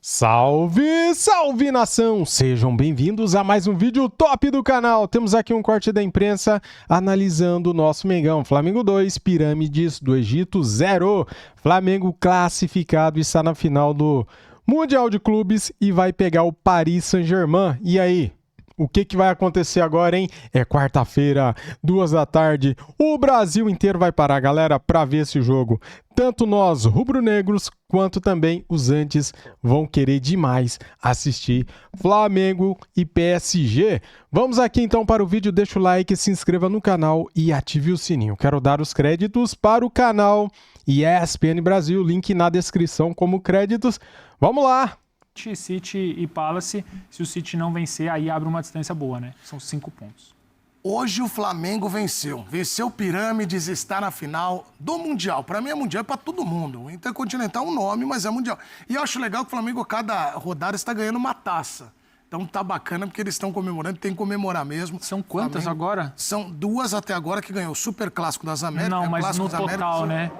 Salve, salve nação! Sejam bem-vindos a mais um vídeo top do canal. Temos aqui um corte da imprensa analisando o nosso Mengão. Flamengo 2, Pirâmides do Egito 0. Flamengo classificado está na final do Mundial de Clubes e vai pegar o Paris Saint-Germain. E aí? O que vai acontecer agora, hein? É quarta-feira, 2 da tarde. O Brasil inteiro vai parar, galera, para ver esse jogo. Tanto nós, rubro-negros, quanto também os antes vão querer demais assistir Flamengo e PSG. Vamos aqui então para o vídeo. Deixa o like, se inscreva no canal e ative o sininho. Quero dar os créditos para o canal ESPN Brasil. Link na descrição como créditos. Vamos lá! City e Palace, se o City não vencer, aí abre uma distância boa, né? São 5 pontos. Hoje o Flamengo venceu. Venceu o Pirâmides, está na final do Mundial. Para mim é Mundial, é para todo mundo. O Intercontinental é um nome, mas é Mundial. E eu acho legal que o Flamengo, cada rodada, está ganhando uma taça. Então tá bacana porque eles estão comemorando, tem que comemorar mesmo. São quantas Flamengo, agora? São 2 até agora que ganhou o Super Clássico das Américas. Não, mas no total, né?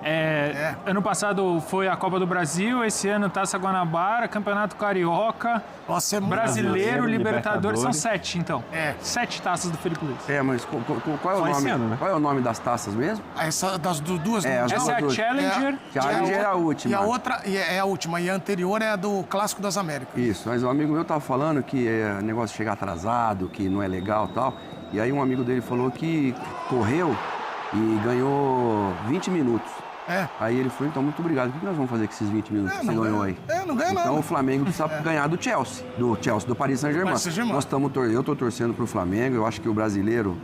Ano passado foi a Copa do Brasil, esse ano Taça Guanabara, Campeonato Carioca, Nossa, Brasileiro, Libertadores. São 7, então. 7 taças do Felipe Luiz. Mas qual é o nome? Ano, né? Qual é o nome das taças mesmo? Essa das duas. Essa é a Challenger. Challenger é a última. E a outra é a última. E a anterior é a do Clássico das Américas. Isso, mas um amigo meu tava falando que é negócio de chegar atrasado, que não é legal e tal. E aí um amigo dele falou que correu e ganhou 20 minutos. Aí ele falou, então, muito obrigado. O que nós vamos fazer com esses 20 minutos que você ganhou aí? Não ganha nada. Então o Flamengo precisa ganhar do Chelsea, do Paris Saint-Germain. Eu estou torcendo pro Flamengo, eu acho que o brasileiro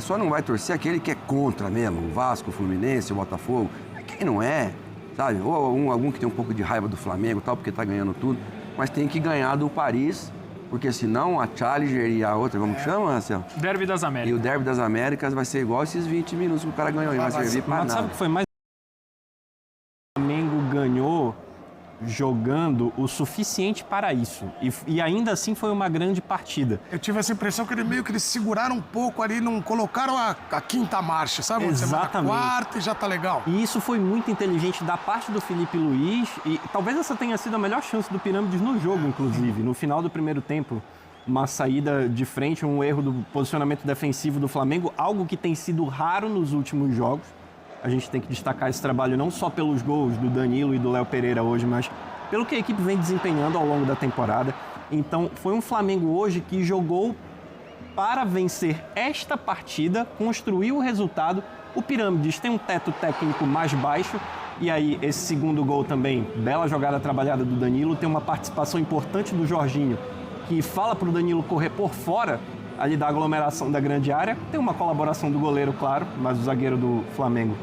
só não vai torcer aquele que é contra mesmo, o Vasco, o Fluminense, o Botafogo. Quem não é, sabe? Ou algum que tem um pouco de raiva do Flamengo e tal, porque tá ganhando tudo. Mas tem que ganhar do Paris, porque senão a Challenger e a outra, como que chama, Marcelo? Derby das Américas. E o Derby das Américas vai ser igual esses 20 minutos que o cara ganhou, e vai servir para nada. Sabe o que foi mais? O Flamengo ganhou jogando o suficiente para isso. E ainda assim foi uma grande partida. Eu tive essa impressão que eles seguraram um pouco ali, não colocaram a quinta marcha, sabe? Exatamente. A quarta e já tá legal. E isso foi muito inteligente da parte do Felipe Luiz. E talvez essa tenha sido a melhor chance do Pirâmides no jogo, inclusive. No final do primeiro tempo, uma saída de frente, um erro do posicionamento defensivo do Flamengo, algo que tem sido raro nos últimos jogos. A gente tem que destacar esse trabalho não só pelos gols do Danilo e do Léo Pereira hoje, mas pelo que a equipe vem desempenhando ao longo da temporada. Então, foi um Flamengo hoje que jogou para vencer esta partida, construiu o resultado. O Pirâmides tem um teto técnico mais baixo, e aí esse segundo gol também, bela jogada trabalhada do Danilo, tem uma participação importante do Jorginho, que fala para o Danilo correr por fora ali da aglomeração da grande área. Tem uma colaboração do goleiro, claro, mas o zagueiro do Flamengo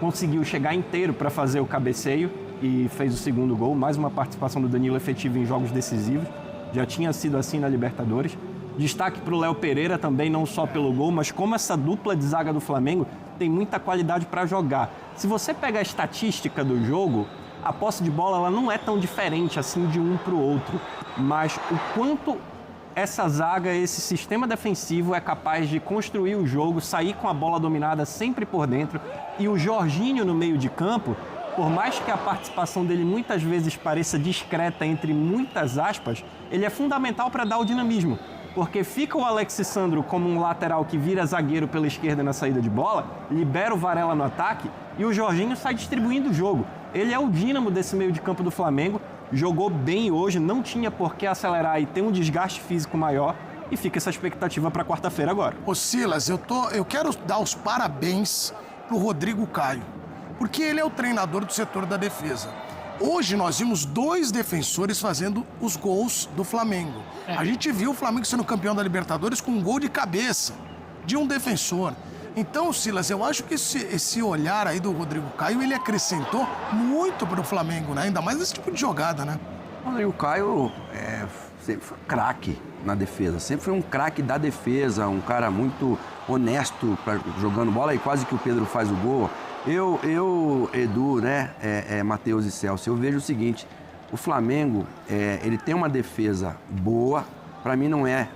conseguiu chegar inteiro para fazer o cabeceio e fez o segundo gol. Mais uma participação do Danilo efetiva em jogos decisivos. Já tinha sido assim na Libertadores. Destaque para o Léo Pereira também, não só pelo gol, mas como essa dupla de zaga do Flamengo tem muita qualidade para jogar. Se você pega a estatística do jogo, a posse de bola ela não é tão diferente assim de um para o outro. Mas o quanto essa zaga, esse sistema defensivo é capaz de construir o jogo, sair com a bola dominada sempre por dentro. E o Jorginho no meio de campo, por mais que a participação dele muitas vezes pareça discreta entre muitas aspas, ele é fundamental para dar o dinamismo. Porque fica o Alexis Sandro como um lateral que vira zagueiro pela esquerda na saída de bola, libera o Varela no ataque e o Jorginho sai distribuindo o jogo. Ele é o dínamo desse meio de campo do Flamengo. Jogou bem hoje, não tinha por que acelerar e ter um desgaste físico maior. E fica essa expectativa para quarta-feira agora. Ô Silas, eu quero dar os parabéns pro Rodrigo Caio, porque ele é o treinador do setor da defesa. Hoje nós vimos 2 defensores fazendo os gols do Flamengo. A gente viu o Flamengo sendo campeão da Libertadores com um gol de cabeça de um defensor. Então, Silas, eu acho que esse olhar aí do Rodrigo Caio, ele acrescentou muito pro Flamengo, né? Ainda mais nesse tipo de jogada, né? O Rodrigo Caio sempre foi craque na defesa, sempre foi um craque da defesa, um cara muito honesto jogando bola, e quase que o Pedro faz o gol. Eu Edu, né, Matheus e Celso, eu vejo o seguinte, o Flamengo, ele tem uma defesa boa, para mim não é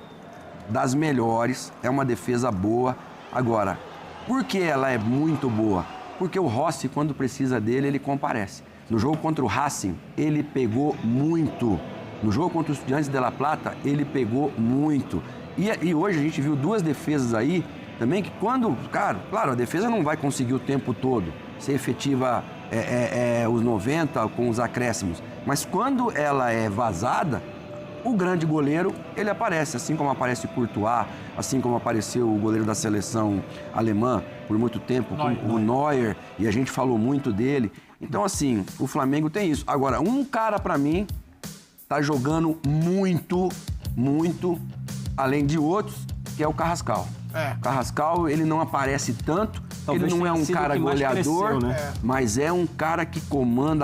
das melhores, é uma defesa boa. Agora, por que ela é muito boa? Porque o Rossi, quando precisa dele, ele comparece. No jogo contra o Racing, ele pegou muito No jogo contra o Estudiantes de La Plata, ele pegou muito. E hoje a gente viu 2 defesas aí também que quando... Claro, a defesa não vai conseguir o tempo todo ser efetiva os 90 com os acréscimos. Mas quando ela é vazada, o grande goleiro, ele aparece. Assim como aparece o Courtois, assim como apareceu o goleiro da seleção alemã por muito tempo, o Neuer, e a gente falou muito dele. Então, assim, o Flamengo tem isso. Agora, um cara, pra mim, tá jogando muito, além de outros, que é o Carrascal. O Carrascal, ele não aparece tanto, ele não é um cara goleador, né? Mas é um cara que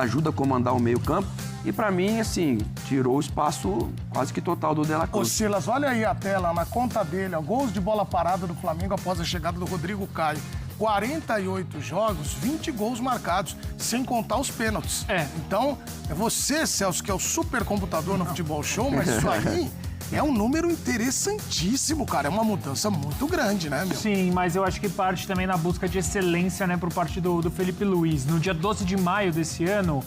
ajuda a comandar o meio-campo. E pra mim, assim, tirou o espaço quase que total do De La Cruz. Ô Silas, olha aí a tela, na conta dele, ó, gols de bola parada do Flamengo após a chegada do Rodrigo Caio. 48 jogos, 20 gols marcados, sem contar os pênaltis. Então, é você, Celso, que é o supercomputador no Futebol Show, mas isso aí é um número interessantíssimo, cara. É uma mudança muito grande, né, meu? Sim, mas eu acho que parte também na busca de excelência, né, por parte do Felipe Luiz. No dia 12 de maio desse ano,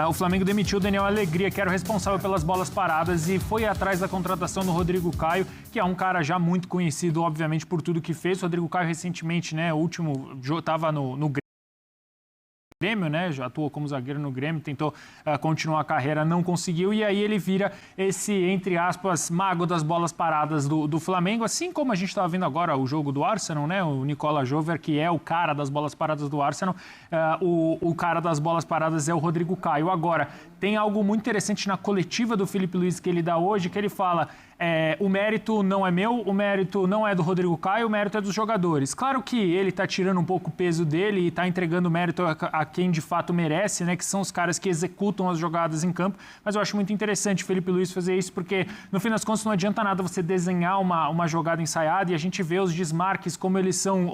o Flamengo demitiu o Daniel Alegria, que era o responsável pelas bolas paradas, e foi atrás da contratação do Rodrigo Caio, que é um cara já muito conhecido, obviamente, por tudo que fez. O Rodrigo Caio, recentemente, né, o último, estava no Grêmio, né? Já atuou como zagueiro no Grêmio, tentou continuar a carreira, não conseguiu, e aí ele vira esse, entre aspas, mago das bolas paradas do Flamengo, assim como a gente estava vendo agora o jogo do Arsenal, né? O Nicola Jover, que é o cara das bolas paradas do Arsenal, o cara das bolas paradas é o Rodrigo Caio. Agora, tem algo muito interessante na coletiva do Felipe Luiz que ele dá hoje, que ele fala... o mérito não é meu, o mérito não é do Rodrigo Caio, o mérito é dos jogadores. Claro que ele está tirando um pouco o peso dele e está entregando mérito a quem de fato merece, né? Que são os caras que executam as jogadas em campo. Mas eu acho muito interessante o Felipe Luiz fazer isso, porque no fim das contas não adianta nada você desenhar uma jogada ensaiada e a gente vê os desmarques, como eles são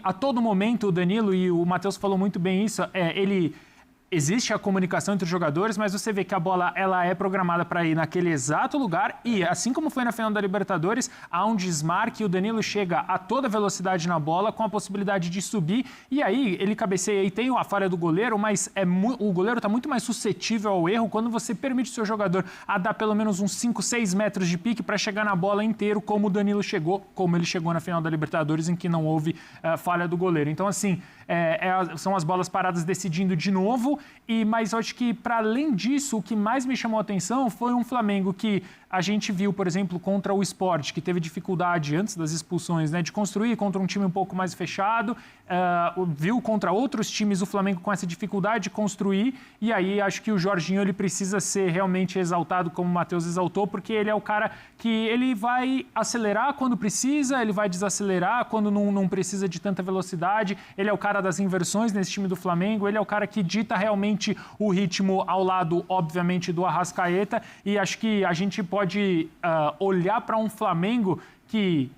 a todo momento. O Danilo, e o Matheus falou muito bem isso, existe a comunicação entre os jogadores, mas você vê que a bola ela é programada para ir naquele exato lugar e, assim como foi na final da Libertadores, há um desmarque e o Danilo chega a toda velocidade na bola com a possibilidade de subir e aí ele cabeceia e tem a falha do goleiro, mas o goleiro está muito mais suscetível ao erro quando você permite o seu jogador a dar pelo menos uns 5, 6 metros de pique para chegar na bola inteiro, como o Danilo chegou, como ele chegou na final da Libertadores, em que não houve falha do goleiro. Então, assim, são as bolas paradas decidindo de novo. Mas eu acho que, para além disso, o que mais me chamou a atenção foi um Flamengo que a gente viu, por exemplo, contra o Sport, que teve dificuldade antes das expulsões, né, de construir contra um time um pouco mais fechado, viu contra outros times o Flamengo com essa dificuldade de construir, e aí acho que o Jorginho ele precisa ser realmente exaltado, como o Matheus exaltou, porque ele é o cara que ele vai acelerar quando precisa, ele vai desacelerar quando não precisa de tanta velocidade, ele é o cara das inversões nesse time do Flamengo, ele é o cara que dita realmente o ritmo ao lado, obviamente, do Arrascaeta, e acho que a gente pode olhar para um Flamengo que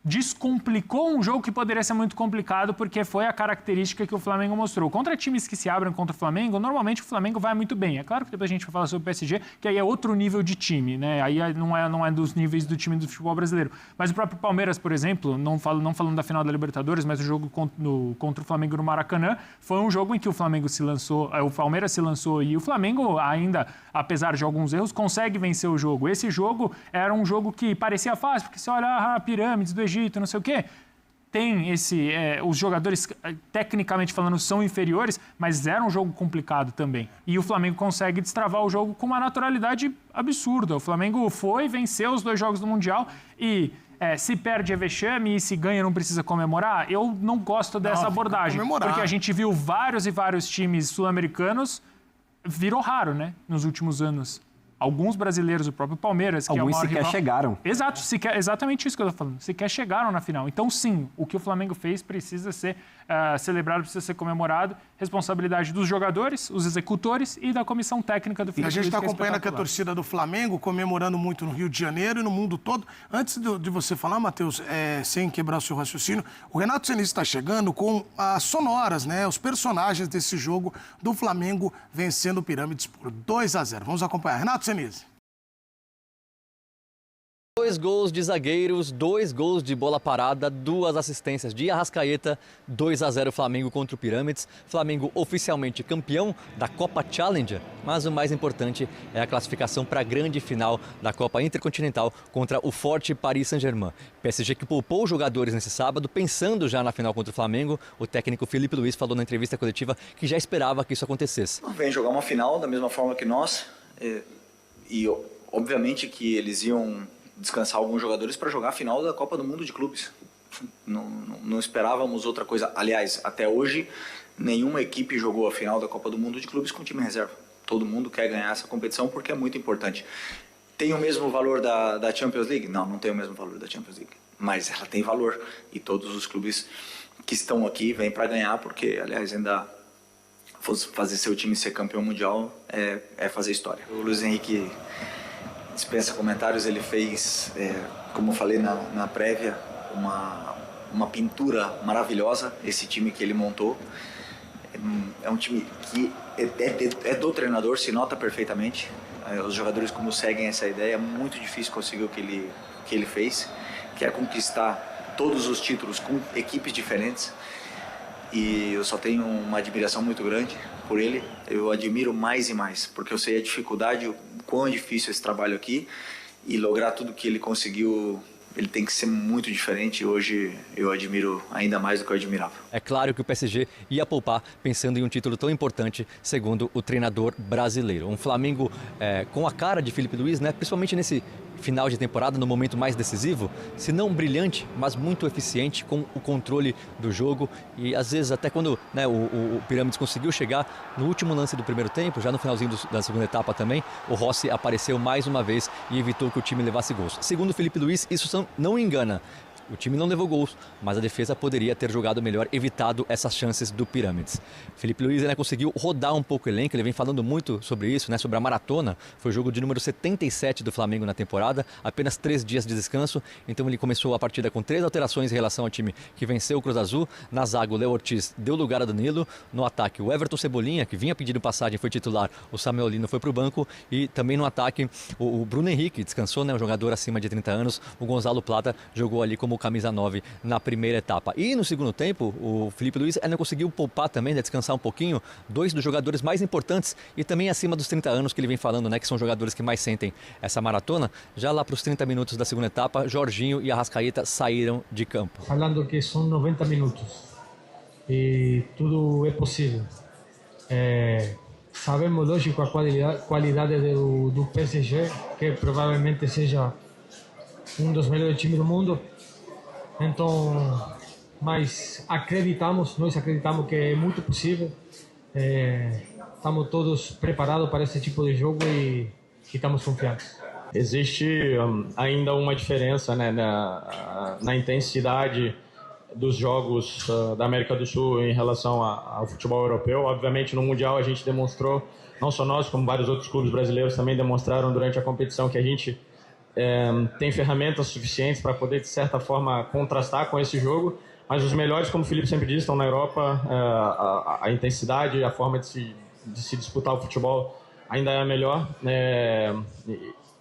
descomplicou um jogo que poderia ser muito complicado, porque foi a característica que o Flamengo mostrou. Contra times que se abrem contra o Flamengo, normalmente o Flamengo vai muito bem. É claro que depois a gente vai falar sobre o PSG, que aí é outro nível de time, né? Aí não é dos níveis do time do futebol brasileiro. Mas o próprio Palmeiras, por exemplo, não falando da final da Libertadores, mas o jogo contra o Flamengo no Maracanã, foi um jogo em que o Flamengo se lançou, o Palmeiras se lançou e o Flamengo ainda, apesar de alguns erros, consegue vencer o jogo. Esse jogo era um jogo que parecia fácil, porque você olha pirâmides do Egito, não sei o quê. Tem os jogadores, tecnicamente falando, são inferiores, mas era um jogo complicado também. E o Flamengo consegue destravar o jogo com uma naturalidade absurda. O Flamengo venceu os 2 jogos do Mundial e se perde é vexame e se ganha não precisa comemorar. Eu não gosto dessa abordagem, porque a gente viu vários e vários times sul-americanos, virou raro, né, nos últimos anos. Alguns brasileiros, o próprio Palmeiras, que alguns é o maior sequer rival. Chegaram. Exato, exatamente isso que eu estou falando. Sequer chegaram na final. Então, sim, o que o Flamengo fez precisa ser celebrado, precisa ser comemorado. Responsabilidade dos jogadores, os executores e da comissão técnica do Felipe Luiz. A gente está acompanhando aqui a torcida do Flamengo, comemorando muito no Rio de Janeiro e no mundo todo. Antes de você falar, Matheus, sem quebrar o seu raciocínio, o Renato Senise está chegando com as sonoras, né, os personagens desse jogo do Flamengo vencendo o Pirâmides por 2-0. Vamos acompanhar. Renato Senise. 2 gols de zagueiros, 2 gols de bola parada, 2 assistências de Arrascaeta, 2-0 Flamengo contra o Pirâmides. Flamengo oficialmente campeão da Copa Challenger, mas o mais importante é a classificação para a grande final da Copa Intercontinental contra o forte Paris Saint-Germain. PSG que poupou jogadores nesse sábado, pensando já na final contra o Flamengo. O técnico Felipe Luiz falou na entrevista coletiva que já esperava que isso acontecesse. Vem jogar uma final da mesma forma que nós e obviamente que eles iam descansar alguns jogadores para jogar a final da Copa do Mundo de Clubes. Não esperávamos outra coisa. Aliás, até hoje, nenhuma equipe jogou a final da Copa do Mundo de Clubes com time reserva. Todo mundo quer ganhar essa competição porque é muito importante. Tem o mesmo valor da Champions League? Não tem o mesmo valor da Champions League. Mas ela tem valor. E todos os clubes que estão aqui vêm para ganhar porque, aliás, ainda fazer seu time ser campeão mundial é fazer história. O Luiz Henrique dispensa comentários, ele fez, como eu falei na prévia, uma pintura maravilhosa, esse time que ele montou. É um time que é do treinador, se nota perfeitamente. Os jogadores, como seguem essa ideia, é muito difícil conseguir o que ele fez, que é conquistar todos os títulos com equipes diferentes. E eu só tenho uma admiração muito grande por ele. Eu admiro mais e mais, porque eu sei a dificuldade, o quão é difícil esse trabalho aqui, e lograr tudo que ele conseguiu. Ele tem que ser muito diferente. Hoje eu admiro ainda mais do que eu admirava. É claro que o PSG ia poupar pensando em um título tão importante, segundo o treinador brasileiro. Um Flamengo com a cara de Felipe Luiz, né? Principalmente nesse final de temporada, no momento mais decisivo, se não brilhante, mas muito eficiente com o controle do jogo. E às vezes até quando o Pirâmides conseguiu chegar no último lance do primeiro tempo, já no finalzinho da segunda etapa também, o Rossi apareceu mais uma vez e evitou que o time levasse gols. Segundo o Felipe Luiz, isso não engana. O time não levou gols, mas a defesa poderia ter jogado melhor, evitado essas chances do Pirâmides. Felipe Luiz conseguiu rodar um pouco o elenco, ele vem falando muito sobre isso, sobre a maratona. Foi o jogo de número 77 do Flamengo na temporada, apenas 3 dias de descanso. Então ele começou a partida com 3 alterações em relação ao time que venceu o Cruz Azul. Na zaga, o Léo Ortiz deu lugar a Danilo. No ataque, o Everton Cebolinha, que vinha pedindo passagem, foi titular. O Samuel Lino foi para o banco. E também no ataque, o Bruno Henrique descansou, um jogador acima de 30 anos. O Gonzalo Plata jogou ali como camisa 9 na primeira etapa. E no segundo tempo, o Felipe Luiz ainda conseguiu poupar também, descansar um pouquinho, 2 dos jogadores mais importantes e também acima dos 30 anos que ele vem falando, que são jogadores que mais sentem essa maratona. Já lá para os 30 minutos da segunda etapa, Jorginho e Arrascaeta saíram de campo. Falando que são 90 minutos e tudo é possível. Sabemos, lógico, a qualidade do PSG, que provavelmente seja um dos melhores times do mundo. Então, mas nós acreditamos que é muito possível. Estamos todos preparados para esse tipo de jogo e estamos confiantes. Existe ainda uma diferença na intensidade dos jogos da América do Sul em relação ao futebol europeu. Obviamente, no Mundial a gente demonstrou, não só nós, como vários outros clubes brasileiros também demonstraram durante a competição, que a gente tem ferramentas suficientes para poder, de certa forma, contrastar com esse jogo, mas os melhores, como o Felipe sempre diz, estão na Europa. A intensidade, a forma de se disputar o futebol ainda é a melhor.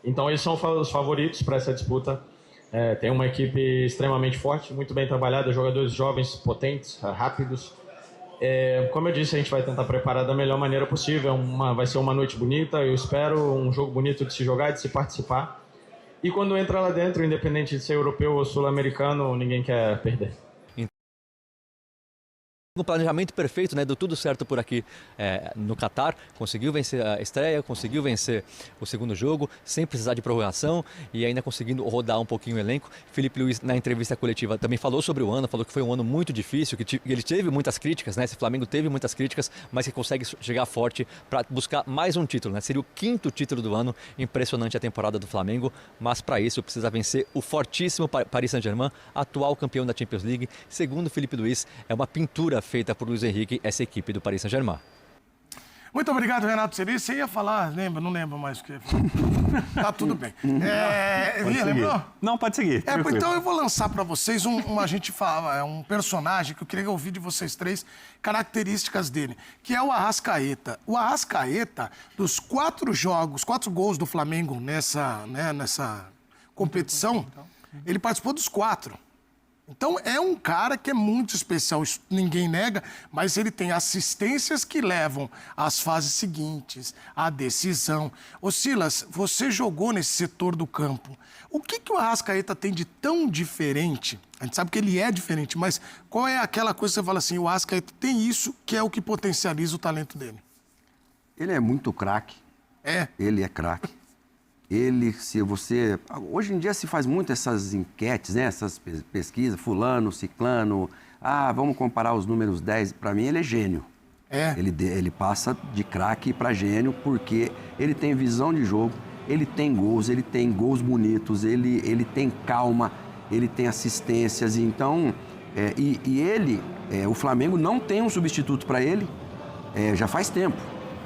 Então eles são os favoritos para essa disputa. Tem uma equipe extremamente forte, muito bem trabalhada, jogadores jovens, potentes, rápidos. Como eu disse, a gente vai tentar preparar da melhor maneira possível. Vai ser uma noite bonita, eu espero, um jogo bonito de se jogar, de se participar. E quando entra lá dentro, independente de ser europeu ou sul-americano, ninguém quer perder. Um planejamento perfeito, deu tudo certo por aqui no Catar, conseguiu vencer a estreia, conseguiu vencer o segundo jogo, sem precisar de prorrogação e ainda conseguindo rodar um pouquinho o elenco. Felipe Luiz, na entrevista coletiva, também falou sobre o ano, falou que foi um ano muito difícil, que ele teve muitas críticas, esse Flamengo teve muitas críticas, mas que consegue chegar forte para buscar mais um título, seria o 5º título do ano. Impressionante a temporada do Flamengo, mas para isso precisa vencer o fortíssimo Paris Saint-Germain, atual campeão da Champions League. Segundo Felipe Luiz, é uma pintura feita por Luiz Henrique, essa equipe do Paris Saint-Germain. Muito obrigado, Renato Seri. Você ia falar, não lembro mais o que. Tá tudo bem. Lembrou? Não, pode seguir. Então eu vou lançar para vocês um personagem que eu queria ouvir de vocês 3, características dele, que é o Arrascaeta. O Arrascaeta, dos 4 gols do Flamengo competição, ele participou dos 4. Então, é um cara que é muito especial, isso ninguém nega, mas ele tem assistências que levam às fases seguintes, à decisão. Ô Silas, você jogou nesse setor do campo. O que o Arrascaeta tem de tão diferente? A gente sabe que ele é diferente, mas qual é aquela coisa que você fala assim, o Arrascaeta tem isso que é o que potencializa o talento dele? Ele é muito craque. Ele é craque. Hoje em dia se faz muito essas enquetes, né? Essas pesquisas, fulano, ciclano. Vamos comparar os números 10. Para mim, ele é gênio. Ele passa de craque para gênio porque ele tem visão de jogo, ele tem gols bonitos, ele tem calma, ele tem assistências. Então, o Flamengo não tem um substituto para ele já faz tempo.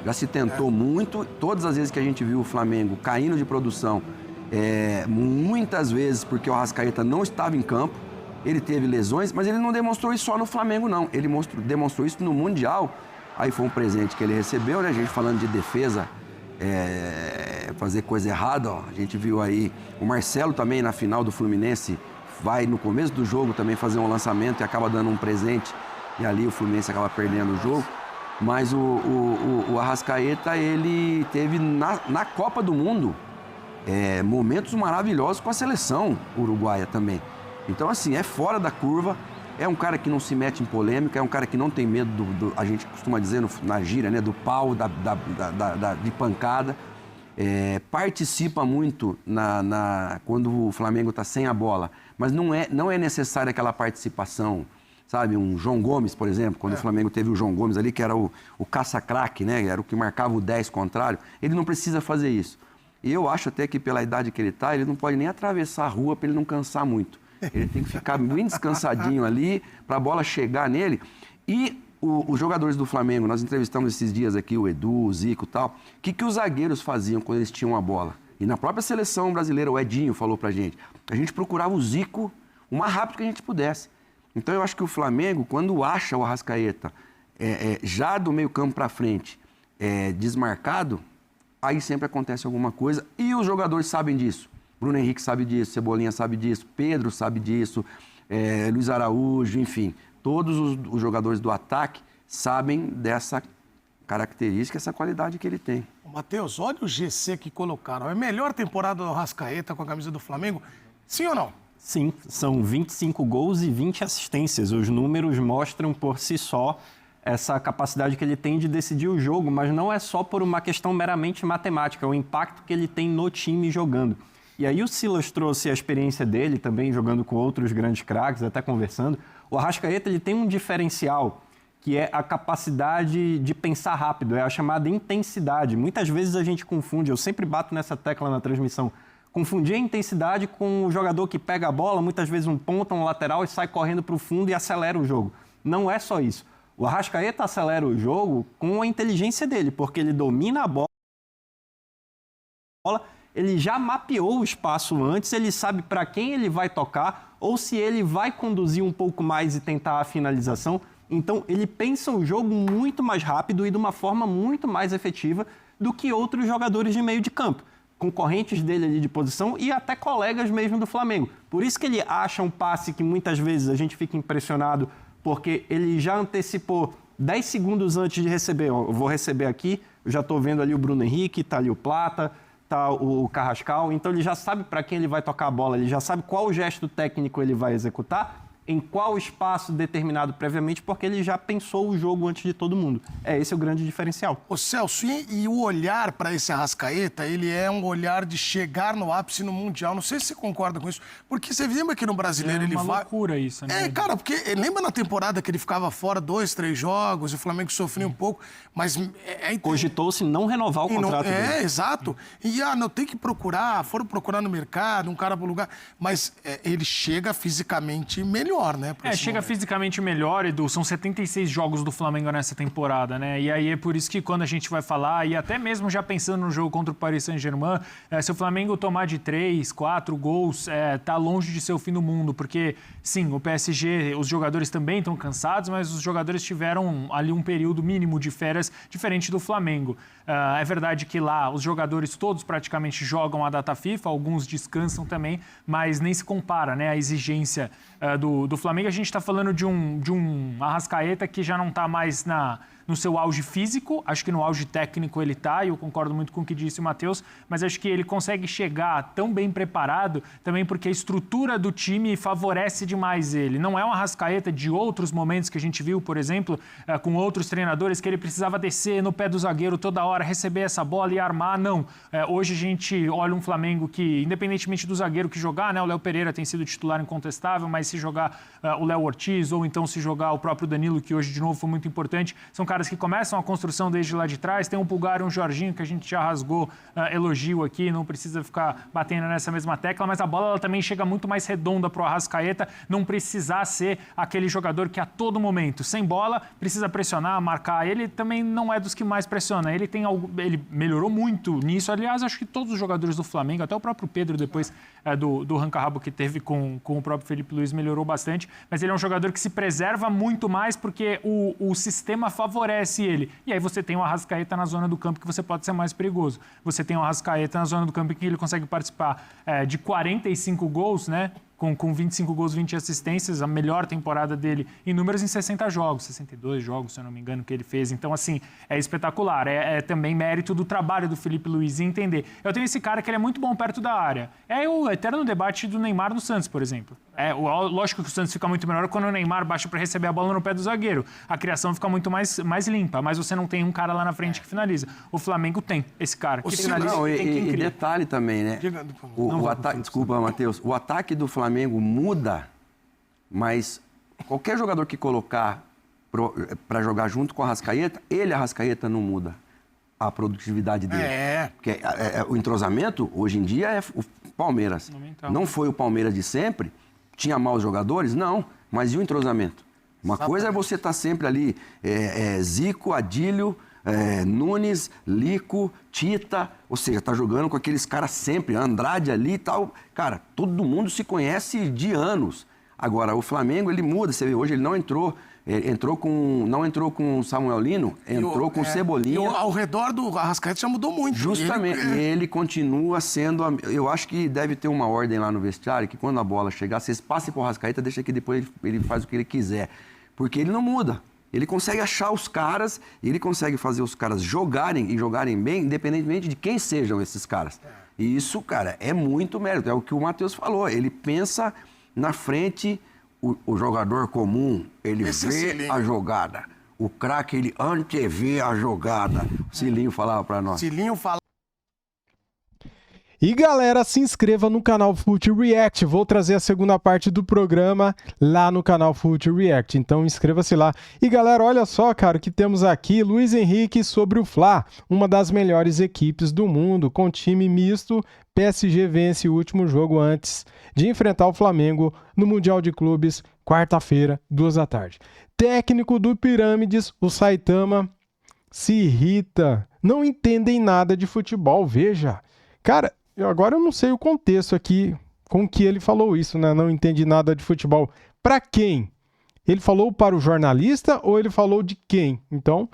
Já se tentou muito, todas as vezes que a gente viu o Flamengo caindo de produção, muitas vezes porque o Arrascaeta não estava em campo, ele teve lesões, mas ele não demonstrou isso só no Flamengo, não. Ele demonstrou isso no Mundial. Aí foi um presente que ele recebeu, né? A gente falando de defesa, fazer coisa errada, ó. A gente viu aí o Marcelo também na final do Fluminense, vai no começo do jogo também fazer um lançamento e acaba dando um presente, e ali o Fluminense acaba perdendo o jogo. Mas o Arrascaeta, ele teve na Copa do Mundo momentos maravilhosos com a seleção uruguaia também. Então, assim, é fora da curva, é um cara que não se mete em polêmica, é um cara que não tem medo a gente costuma dizer na gíria, né, do pau, de pancada. Participa muito quando o Flamengo está sem a bola, mas não é necessária aquela participação. Sabe, um João Gomes, por exemplo, quando o Flamengo teve o João Gomes ali, que era o caça-craque, né? Era o que marcava o 10 contrário. Ele não precisa fazer isso. E eu acho até que pela idade que ele está, ele não pode nem atravessar a rua para ele não cansar muito. Ele tem que ficar bem descansadinho ali para a bola chegar nele. E os jogadores do Flamengo, nós entrevistamos esses dias aqui o Edu, o Zico e tal, o que os zagueiros faziam quando eles tinham a bola? E na própria seleção brasileira, o Edinho falou pra gente, a gente procurava o Zico o mais rápido que a gente pudesse. Então, eu acho que o Flamengo, quando acha o Arrascaeta já do meio campo para frente, desmarcado, aí sempre acontece alguma coisa. E os jogadores sabem disso. Bruno Henrique sabe disso, Cebolinha sabe disso, Pedro sabe disso, Luiz Araújo, enfim. Todos os jogadores do ataque sabem dessa característica, essa qualidade que ele tem. Matheus, olha o GC que colocaram. É a melhor temporada do Arrascaeta com a camisa do Flamengo? Sim ou não? Sim, são 25 gols e 20 assistências. Os números mostram por si só essa capacidade que ele tem de decidir o jogo, mas não é só por uma questão meramente matemática, é o impacto que ele tem no time jogando. E aí o Silas trouxe a experiência dele também, jogando com outros grandes craques, até conversando. O Arrascaeta, ele tem um diferencial, que é a capacidade de pensar rápido, é a chamada intensidade. Muitas vezes a gente confunde, eu sempre bato nessa tecla na transmissão, confundir a intensidade com o jogador que pega a bola, muitas vezes um ponta, um lateral e sai correndo para o fundo e acelera o jogo. Não é só isso. O Arrascaeta acelera o jogo com a inteligência dele, porque ele domina a bola, ele já mapeou o espaço antes, ele sabe para quem ele vai tocar ou se ele vai conduzir um pouco mais e tentar a finalização. Então, ele pensa o jogo muito mais rápido e de uma forma muito mais efetiva do que outros jogadores de meio de campo, concorrentes dele ali de posição e até colegas mesmo do Flamengo. Por isso que ele acha um passe que muitas vezes a gente fica impressionado, porque ele já antecipou 10 segundos antes de receber. Eu vou receber aqui, eu já estou vendo ali o Bruno Henrique, está ali o Plata, está o Carrascal, então ele já sabe para quem ele vai tocar a bola, ele já sabe qual gesto técnico ele vai executar, em qual espaço determinado previamente, porque ele já pensou o jogo antes de todo mundo. Esse é o grande diferencial. Ô Celso, e o olhar para esse Arrascaeta, ele é um olhar de chegar no ápice no Mundial. Não sei se você concorda com isso, porque você lembra que no Brasileiro ele vai... É uma loucura isso, né? Cara, porque lembra na temporada que ele ficava fora 2, 3 jogos, e o Flamengo sofria um pouco, mas... Cogitou-se não renovar o contrato dele. Exato. E, não, tem que procurar, foram procurar no mercado, um cara para o lugar, mas ele chega fisicamente melhor. melhor, né? Chega fisicamente melhor, Edu. São 76 jogos do Flamengo nessa temporada, né? E aí é por isso que quando a gente vai falar, e até mesmo já pensando no jogo contra o Paris Saint-Germain, se o Flamengo tomar de 3, 4 gols, tá longe de ser o fim do mundo, porque sim, o PSG, os jogadores também estão cansados, mas os jogadores tiveram ali um período mínimo de férias diferente do Flamengo. É verdade que lá os jogadores todos praticamente jogam a data FIFA, alguns descansam também, mas nem se compara, né, a exigência do Flamengo. A gente está falando de um Arrascaeta que já não está mais no seu auge físico, acho que no auge técnico ele está, e eu concordo muito com o que disse o Matheus, mas acho que ele consegue chegar tão bem preparado também porque a estrutura do time favorece demais ele. Não é um Arrascaeta de outros momentos que a gente viu, por exemplo, com outros treinadores, que ele precisava descer no pé do zagueiro toda hora, receber essa bola e armar, não. Hoje a gente olha um Flamengo que, independentemente do zagueiro que jogar, né, o Léo Pereira tem sido titular incontestável, mas se jogar o Léo Ortiz ou então se jogar o próprio Danilo, que hoje de novo foi muito importante, são caras que começam a construção desde lá de trás. Tem um Pulgar e um Jorginho que a gente já rasgou elogio aqui, não precisa ficar batendo nessa mesma tecla, mas a bola ela também chega muito mais redonda para o Arrascaeta não precisar ser aquele jogador que a todo momento, sem bola, precisa pressionar, marcar. Ele também não é dos que mais pressiona. Ele melhorou muito nisso. Aliás, acho que todos os jogadores do Flamengo, até o próprio Pedro depois do arranca-rabo que teve com o próprio Felipe Luiz, melhorou bastante, mas ele é um jogador que se preserva muito mais porque o sistema favorece ele. E aí você tem o Arrascaeta na zona do campo que você pode ser mais perigoso. Você tem o Arrascaeta na zona do campo que ele consegue participar de 45 gols, né? Com 25 gols, 20 assistências, a melhor temporada dele em números em 60 jogos, 62 jogos, se eu não me engano, que ele fez. Então, assim, é espetacular. É também mérito do trabalho do Felipe Luiz em entender. Eu tenho esse cara que ele é muito bom perto da área. É o eterno debate do Neymar no Santos, por exemplo. Lógico que o Santos fica muito melhor quando o Neymar baixa para receber a bola no pé do zagueiro. A criação fica muito mais limpa, mas você não tem um cara lá na frente que finaliza. O Flamengo tem esse cara que finaliza. Não, e detalhe também, né? Desculpa, Matheus. O ataque do Flamengo muda, mas qualquer jogador que colocar para jogar junto com o Arrascaeta, Arrascaeta não muda a produtividade dele. Porque o entrosamento, hoje em dia, é o Palmeiras. Não foi o Palmeiras de sempre, tinha maus jogadores? Não, mas e o entrosamento? Uma coisa é você estar sempre ali, Zico, Adílio, Nunes, Lico, Tita, ou seja, tá jogando com aqueles caras sempre, Andrade ali e tal. Cara, todo mundo se conhece de anos. Agora, o Flamengo, ele muda, você vê, hoje ele não entrou com o Samuel Lino, entrou com o Cebolinha. E ao redor do Arrascaeta já mudou muito. Justamente, ele continua sendo... Eu acho que deve ter uma ordem lá no vestiário, que quando a bola chegar, vocês passem para o Arrascaeta, deixa que depois ele faz o que ele quiser. Porque ele não muda. Ele consegue achar os caras, ele consegue fazer os caras jogarem e jogarem bem, independentemente de quem sejam esses caras. E isso, cara, é muito mérito. É o que o Matheus falou. Ele pensa na frente, o jogador comum, ele vê a jogada. O craque, ele antevê a jogada. O Cilinho falava pra nós. Cilinho fala. E galera, se inscreva no canal Fute React. Vou trazer a segunda parte do programa lá no canal Fute React. Então inscreva-se lá. E galera, olha só, cara, o que temos aqui. Luiz Henrique sobre o Fla, uma das melhores equipes do mundo. Com time misto, PSG vence o último jogo antes de enfrentar o Flamengo no Mundial de Clubes, quarta-feira, 2h. Técnico do Pirâmides, o Saitama, se irrita. Não entendem nada de futebol, veja. Cara... Agora eu não sei o contexto aqui com que ele falou isso, né? Não entendi nada de futebol. Para quem? Ele falou para o jornalista ou ele falou de quem? Então,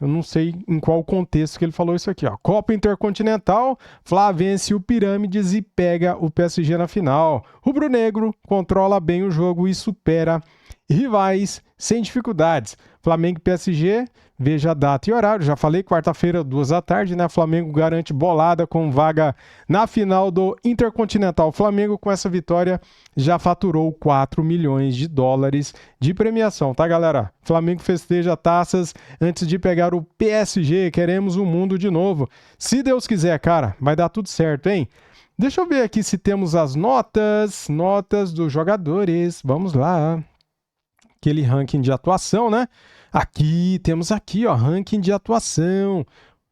eu não sei em qual contexto que ele falou isso aqui, ó. Copa Intercontinental, Fla vence o Pirâmides e pega o PSG na final. Rubro-Negro controla bem o jogo e supera rivais sem dificuldades. Flamengo e PSG, veja a data e horário. Já falei, quarta-feira, 2h, né? Flamengo garante bolada com vaga na final do Intercontinental. Flamengo, com essa vitória, já faturou 4 milhões de dólares de premiação, tá, galera? Flamengo festeja taças antes de pegar o PSG. Queremos o mundo de novo. Se Deus quiser, cara, vai dar tudo certo, hein? Deixa eu ver aqui se temos as notas dos jogadores. Vamos lá. Aquele ranking de atuação, né? Temos aqui, ó, ranking de atuação.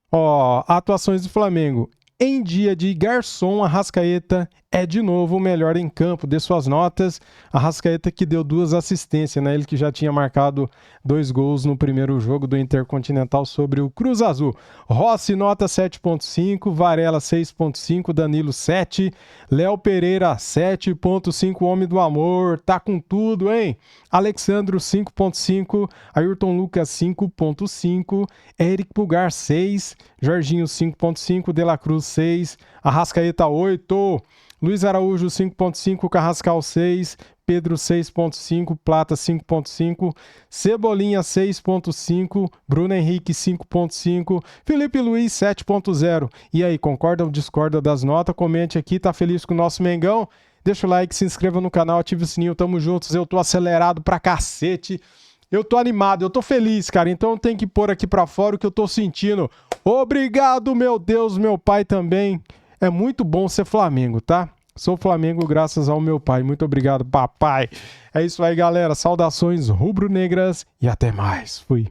Ó, atuações do Flamengo. Em dia de Garçom, Arrascaeta é de novo o melhor em campo. Dê suas notas. Arrascaeta que deu 2 assistências, né? Ele que já tinha marcado 2 gols no primeiro jogo do Intercontinental sobre o Cruz Azul. Rossi, nota 7.5, Varela 6.5, Danilo 7, Léo Pereira 7.5, homem do amor, tá com tudo, hein? Alexandro 5.5, Ayrton Lucas 5.5, Eric Pulgar 6, Jorginho 5.5, De La Cruz 6, Arrascaeta 8, Luiz Araújo 5.5, Carrascal 6, Pedro 6.5, Plata 5.5, Cebolinha 6.5, Bruno Henrique 5.5, Felipe Luiz 7.0. E aí, concorda ou discorda das notas? Comente aqui, tá feliz com o nosso Mengão? Deixa o like, se inscreva no canal, ative o sininho, tamo juntos. Eu tô acelerado pra cacete, eu tô animado, eu tô feliz, cara. Então eu tenho que pôr aqui pra fora o que eu tô sentindo. Obrigado, meu Deus, meu pai também. É muito bom ser Flamengo, tá? Sou Flamengo graças ao meu pai. Muito obrigado, papai. É isso aí, galera. Saudações rubro-negras e até mais. Fui.